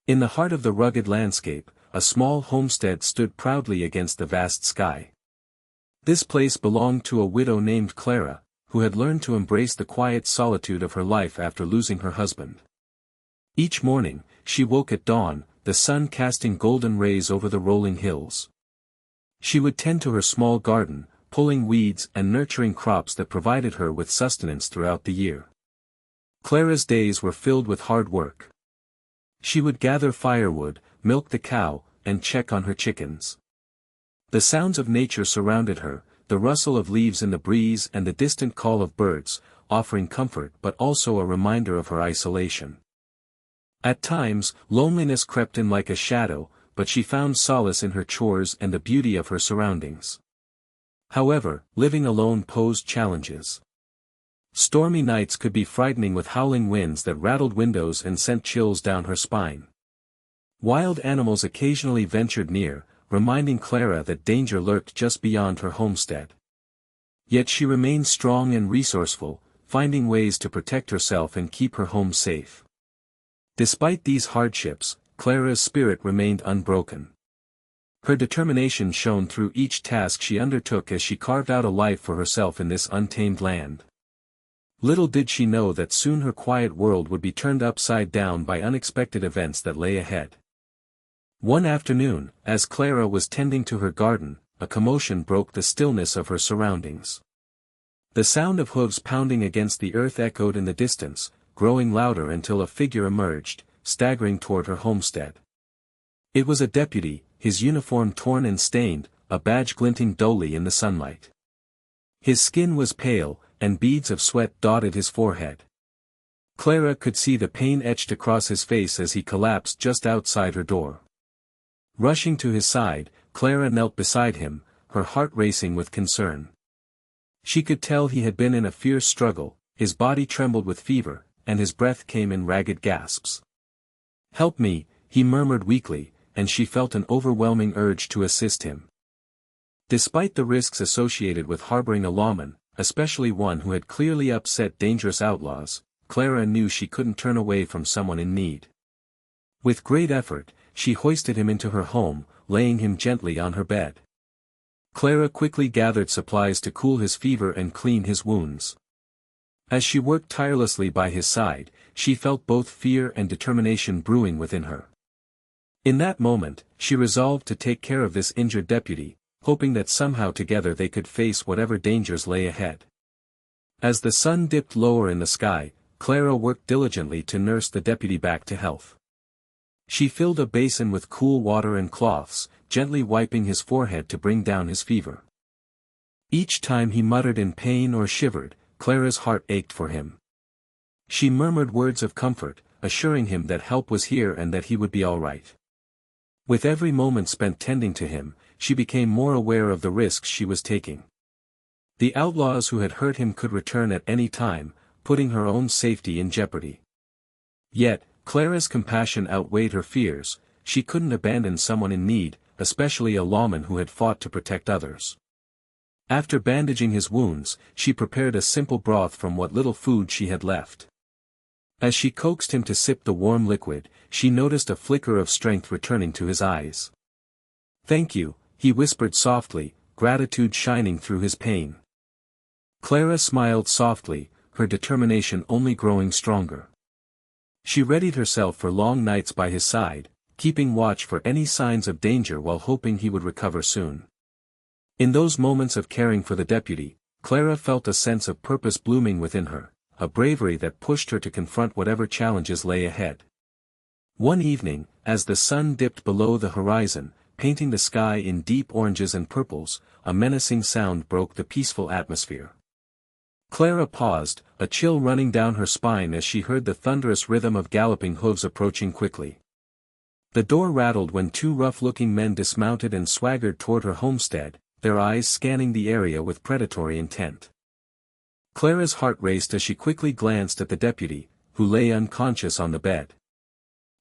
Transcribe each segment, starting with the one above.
In the heart of the rugged landscape, a small homestead stood proudly against the vast sky. This place belonged to a widow named Clara, who had learned to embrace the quiet solitude of her life after losing her husband. Each morning, she woke at dawn, the sun casting golden rays over the rolling hills. She would tend to her small garden, pulling weeds and nurturing crops that provided her with sustenance throughout the year. Clara's days were filled with hard work. She would gather firewood, milk the cow, and check on her chickens. The sounds of nature surrounded her, the rustle of leaves in the breeze and the distant call of birds, offering comfort but also a reminder of her isolation. At times, loneliness crept in like a shadow, but she found solace in her chores and the beauty of her surroundings. However, living alone posed challenges. Stormy nights could be frightening with howling winds that rattled windows and sent chills down her spine. Wild animals occasionally ventured near, reminding Clara that danger lurked just beyond her homestead. Yet she remained strong and resourceful, finding ways to protect herself and keep her home safe. Despite these hardships, Clara's spirit remained unbroken. Her determination shone through each task she undertook as she carved out a life for herself in this untamed land. Little did she know that soon her quiet world would be turned upside down by unexpected events that lay ahead. One afternoon, as Clara was tending to her garden, a commotion broke the stillness of her surroundings. The sound of hooves pounding against the earth echoed in the distance, growing louder until a figure emerged, staggering toward her homestead. It was a deputy, his uniform torn and stained, a badge glinting dully in the sunlight. His skin was pale, and beads of sweat dotted his forehead. Clara could see the pain etched across his face as he collapsed just outside her door. Rushing to his side, Clara knelt beside him, her heart racing with concern. She could tell he had been in a fierce struggle, his body trembled with fever, and his breath came in ragged gasps. "Help me," he murmured weakly, and she felt an overwhelming urge to assist him. Despite the risks associated with harboring a lawman, especially one who had clearly upset dangerous outlaws, Clara knew she couldn't turn away from someone in need. With great effort, she hoisted him into her home, laying him gently on her bed. Clara quickly gathered supplies to cool his fever and clean his wounds. As she worked tirelessly by his side, she felt both fear and determination brewing within her. In that moment, she resolved to take care of this injured deputy, hoping that somehow together they could face whatever dangers lay ahead. As the sun dipped lower in the sky, Clara worked diligently to nurse the deputy back to health. She filled a basin with cool water and cloths, gently wiping his forehead to bring down his fever. Each time he muttered in pain or shivered, Clara's heart ached for him. She murmured words of comfort, assuring him that help was here and that he would be all right. With every moment spent tending to him, she became more aware of the risks she was taking. The outlaws who had hurt him could return at any time, putting her own safety in jeopardy. Yet, Clara's compassion outweighed her fears. She couldn't abandon someone in need, especially a lawman who had fought to protect others. After bandaging his wounds, she prepared a simple broth from what little food she had left. As she coaxed him to sip the warm liquid, she noticed a flicker of strength returning to his eyes. "Thank you," he whispered softly, gratitude shining through his pain. Clara smiled softly, her determination only growing stronger. She readied herself for long nights by his side, keeping watch for any signs of danger while hoping he would recover soon. In those moments of caring for the deputy, Clara felt a sense of purpose blooming within her, a bravery that pushed her to confront whatever challenges lay ahead. One evening, as the sun dipped below the horizon, painting the sky in deep oranges and purples, a menacing sound broke the peaceful atmosphere. Clara paused, a chill running down her spine as she heard the thunderous rhythm of galloping hooves approaching quickly. The door rattled when two rough-looking men dismounted and swaggered toward her homestead, their eyes scanning the area with predatory intent. Clara's heart raced as she quickly glanced at the deputy, who lay unconscious on the bed.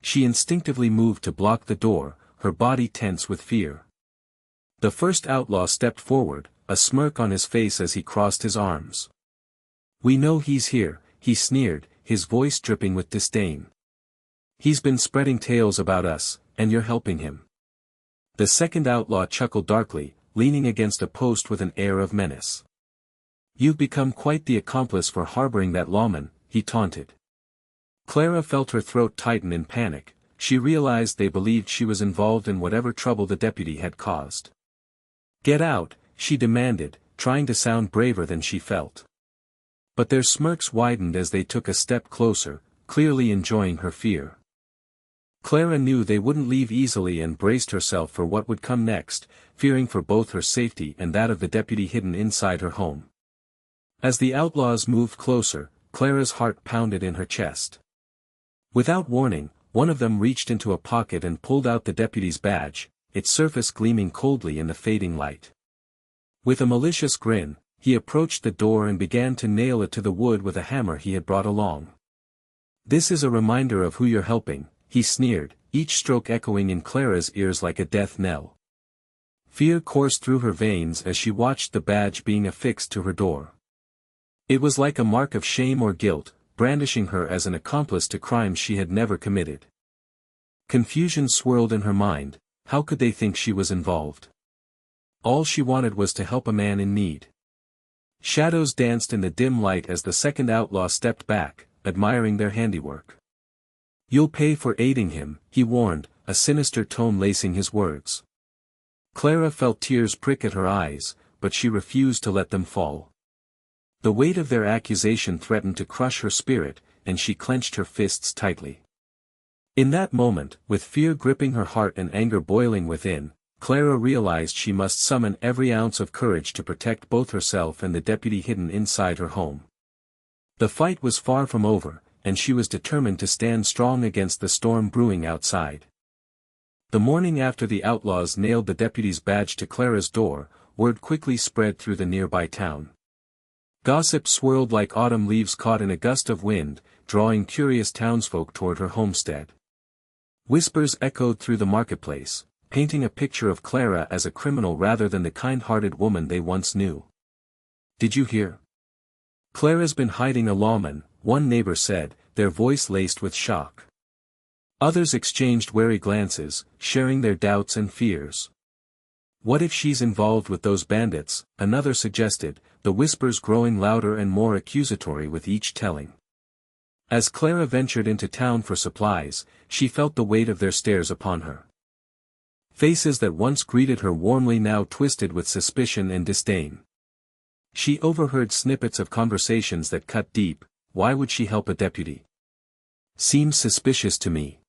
She instinctively moved to block the door, her body tense with fear. The first outlaw stepped forward, a smirk on his face as he crossed his arms. "We know he's here," he sneered, his voice dripping with disdain. He's been spreading tales about us, and you're helping him. The second outlaw chuckled darkly, leaning against a post with an air of menace. You've become quite the accomplice for harboring that lawman, he taunted. Clara felt her throat tighten in panic. She realized they believed she was involved in whatever trouble the deputy had caused. Get out, she demanded, trying to sound braver than she felt. But their smirks widened as they took a step closer, clearly enjoying her fear. Clara knew they wouldn't leave easily and braced herself for what would come next, fearing for both her safety and that of the deputy hidden inside her home. As the outlaws moved closer, Clara's heart pounded in her chest. Without warning, one of them reached into a pocket and pulled out the deputy's badge, its surface gleaming coldly in the fading light. With a malicious grin, he approached the door and began to nail it to the wood with a hammer he had brought along. This is a reminder of who you're helping, he sneered, each stroke echoing in Clara's ears like a death knell. Fear coursed through her veins as she watched the badge being affixed to her door. It was like a mark of shame or guilt, brandishing her as an accomplice to crimes she had never committed. Confusion swirled in her mind. How could they think she was involved? All she wanted was to help a man in need. Shadows danced in the dim light as the second outlaw stepped back, admiring their handiwork. You'll pay for aiding him, he warned, a sinister tone lacing his words. Clara felt tears prick at her eyes, but she refused to let them fall. The weight of their accusation threatened to crush her spirit, and she clenched her fists tightly. In that moment, with fear gripping her heart and anger boiling within, Clara realized she must summon every ounce of courage to protect both herself and the deputy hidden inside her home. The fight was far from over, and she was determined to stand strong against the storm brewing outside. The morning after the outlaws nailed the deputy's badge to Clara's door, word quickly spread through the nearby town. Gossip swirled like autumn leaves caught in a gust of wind, drawing curious townsfolk toward her homestead. Whispers echoed through the marketplace, painting a picture of Clara as a criminal rather than the kind-hearted woman they once knew. Did you hear? Clara's been hiding a lawman, one neighbor said, their voice laced with shock. Others exchanged wary glances, sharing their doubts and fears. What if she's involved with those bandits, another suggested, the whispers growing louder and more accusatory with each telling. As Clara ventured into town for supplies, she felt the weight of their stares upon her. Faces that once greeted her warmly now twisted with suspicion and disdain. She overheard snippets of conversations that cut deep. Why would she help a deputy? Seems suspicious to me.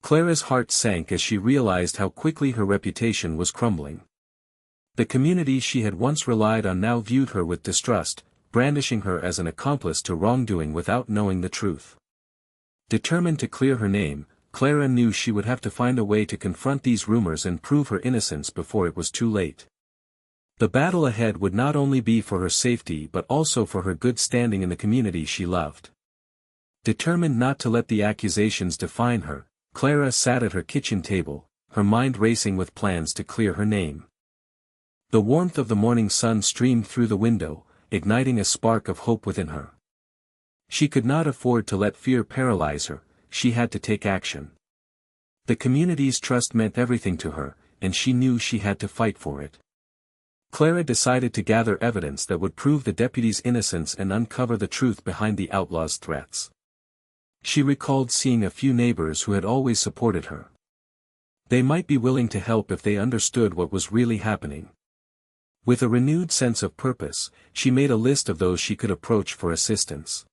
Clara's heart sank as she realized how quickly her reputation was crumbling. The community she had once relied on now viewed her with distrust, brandishing her as an accomplice to wrongdoing without knowing the truth. Determined to clear her name, Clara knew she would have to find a way to confront these rumors and prove her innocence before it was too late. The battle ahead would not only be for her safety but also for her good standing in the community she loved. Determined not to let the accusations define her, Clara sat at her kitchen table, her mind racing with plans to clear her name. The warmth of the morning sun streamed through the window, igniting a spark of hope within her. She could not afford to let fear paralyze her, she had to take action. The community's trust meant everything to her, and she knew she had to fight for it. Clara decided to gather evidence that would prove the deputy's innocence and uncover the truth behind the outlaws' threats. She recalled seeing a few neighbors who had always supported her. They might be willing to help if they understood what was really happening. With a renewed sense of purpose, she made a list of those she could approach for assistance.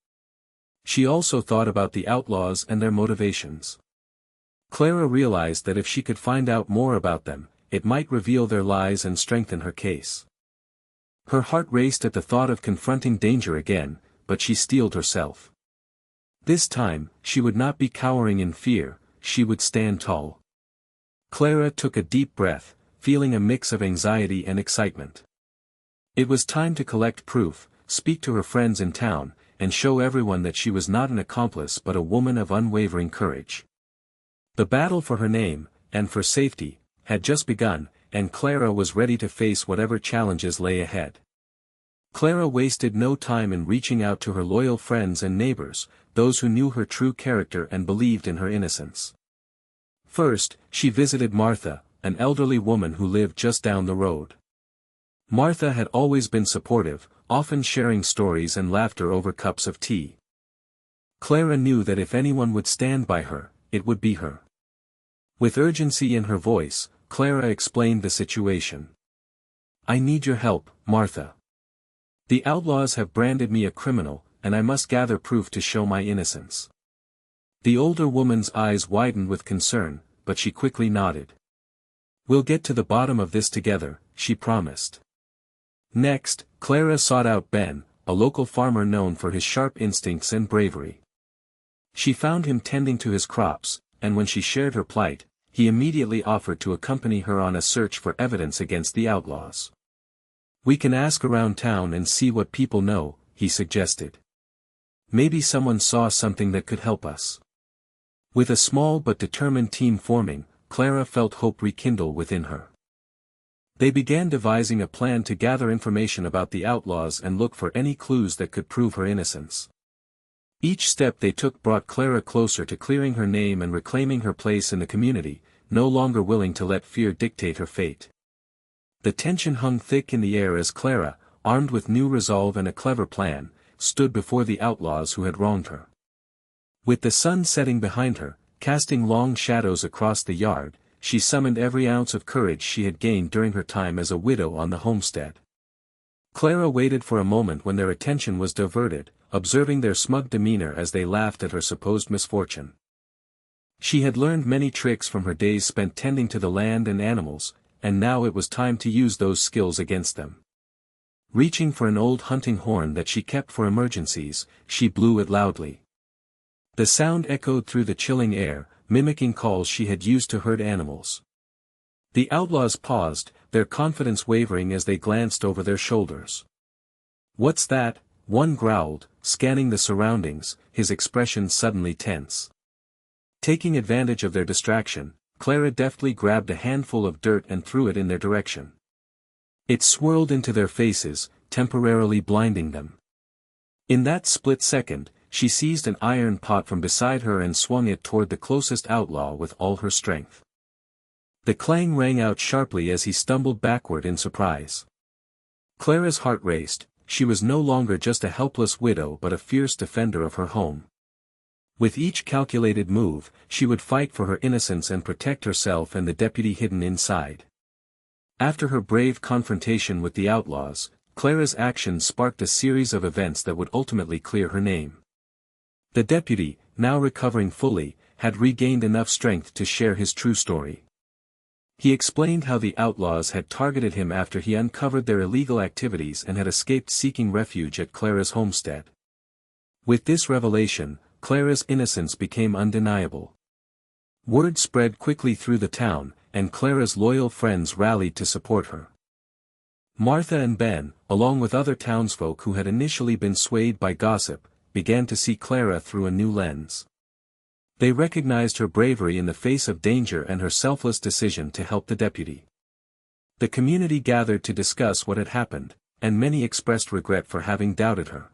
She also thought about the outlaws and their motivations. Clara realized that if she could find out more about them, it might reveal their lies and strengthen her case. Her heart raced at the thought of confronting danger again, but she steeled herself. This time, she would not be cowering in fear, she would stand tall. Clara took a deep breath, feeling a mix of anxiety and excitement. It was time to collect proof, speak to her friends in town, and show everyone that she was not an accomplice but a woman of unwavering courage. The battle for her name, and for safety, had just begun, and Clara was ready to face whatever challenges lay ahead. Clara wasted no time in reaching out to her loyal friends and neighbors, those who knew her true character and believed in her innocence. First, she visited Martha, an elderly woman who lived just down the road. Martha had always been supportive, often sharing stories and laughter over cups of tea. Clara knew that if anyone would stand by her, it would be her. With urgency in her voice, Clara explained the situation. "I need your help, Martha. The outlaws have branded me a criminal, and I must gather proof to show my innocence." The older woman's eyes widened with concern, but she quickly nodded. "We'll get to the bottom of this together," she promised. Next, Clara sought out Ben, a local farmer known for his sharp instincts and bravery. She found him tending to his crops, and when she shared her plight, he immediately offered to accompany her on a search for evidence against the outlaws. "We can ask around town and see what people know," he suggested. "Maybe someone saw something that could help us." With a small but determined team forming, Clara felt hope rekindle within her. They began devising a plan to gather information about the outlaws and look for any clues that could prove her innocence. Each step they took brought Clara closer to clearing her name and reclaiming her place in the community, no longer willing to let fear dictate her fate. The tension hung thick in the air as Clara, armed with new resolve and a clever plan, stood before the outlaws who had wronged her. With the sun setting behind her, casting long shadows across the yard, she summoned every ounce of courage she had gained during her time as a widow on the homestead. Clara waited for a moment when their attention was diverted, observing their smug demeanor as they laughed at her supposed misfortune. She had learned many tricks from her days spent tending to the land and animals, and now it was time to use those skills against them. Reaching for an old hunting horn that she kept for emergencies, she blew it loudly. The sound echoed through the chilling air, mimicking calls she had used to herd animals. The outlaws paused, their confidence wavering as they glanced over their shoulders. "What's that?" one growled, scanning the surroundings, his expression suddenly tense. Taking advantage of their distraction, Clara deftly grabbed a handful of dirt and threw it in their direction. It swirled into their faces, temporarily blinding them. In that split second, she seized an iron pot from beside her and swung it toward the closest outlaw with all her strength. The clang rang out sharply as he stumbled backward in surprise. Clara's heart raced. She was no longer just a helpless widow but a fierce defender of her home. With each calculated move, she would fight for her innocence and protect herself and the deputy hidden inside. After her brave confrontation with the outlaws, Clara's actions sparked a series of events that would ultimately clear her name. The deputy, now recovering fully, had regained enough strength to share his true story. He explained how the outlaws had targeted him after he uncovered their illegal activities and had escaped seeking refuge at Clara's homestead. With this revelation, Clara's innocence became undeniable. Word spread quickly through the town, and Clara's loyal friends rallied to support her. Martha and Ben, along with other townsfolk who had initially been swayed by gossip, began to see Clara through a new lens. They recognized her bravery in the face of danger and her selfless decision to help the deputy. The community gathered to discuss what had happened, and many expressed regret for having doubted her.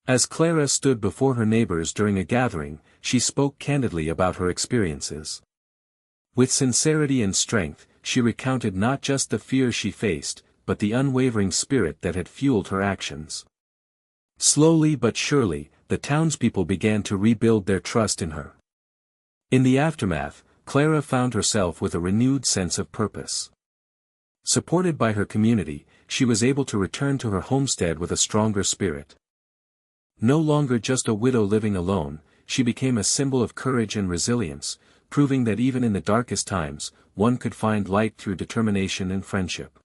As Clara stood before her neighbors during a gathering, she spoke candidly about her experiences. With sincerity and strength, she recounted not just the fears she faced, but the unwavering spirit that had fueled her actions. Slowly but surely, the townspeople began to rebuild their trust in her. In the aftermath, Clara found herself with a renewed sense of purpose. Supported by her community, she was able to return to her homestead with a stronger spirit. No longer just a widow living alone, she became a symbol of courage and resilience, proving that even in the darkest times, one could find light through determination and friendship.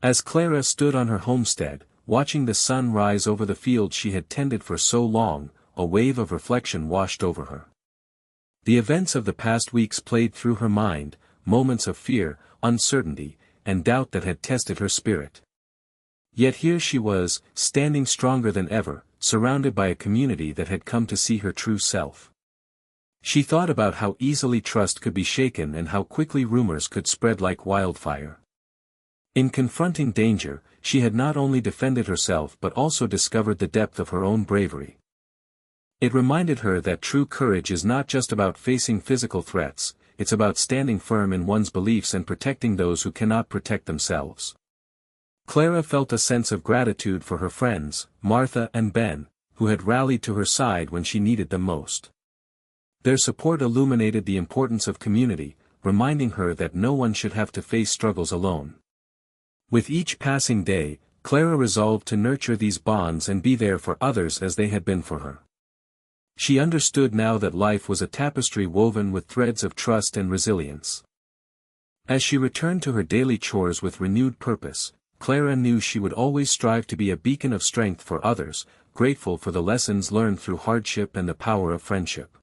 As Clara stood on her homestead, watching the sun rise over the field she had tended for so long, a wave of reflection washed over her. The events of the past weeks played through her mind, moments of fear, uncertainty, and doubt that had tested her spirit. Yet here she was, standing stronger than ever, surrounded by a community that had come to see her true self. She thought about how easily trust could be shaken and how quickly rumors could spread like wildfire. In confronting danger, she had not only defended herself but also discovered the depth of her own bravery. It reminded her that true courage is not just about facing physical threats, it's about standing firm in one's beliefs and protecting those who cannot protect themselves. Clara felt a sense of gratitude for her friends, Martha and Ben, who had rallied to her side when she needed them most. Their support illuminated the importance of community, reminding her that no one should have to face struggles alone. With each passing day, Clara resolved to nurture these bonds and be there for others as they had been for her. She understood now that life was a tapestry woven with threads of trust and resilience. As she returned to her daily chores with renewed purpose, Clara knew she would always strive to be a beacon of strength for others, grateful for the lessons learned through hardship and the power of friendship.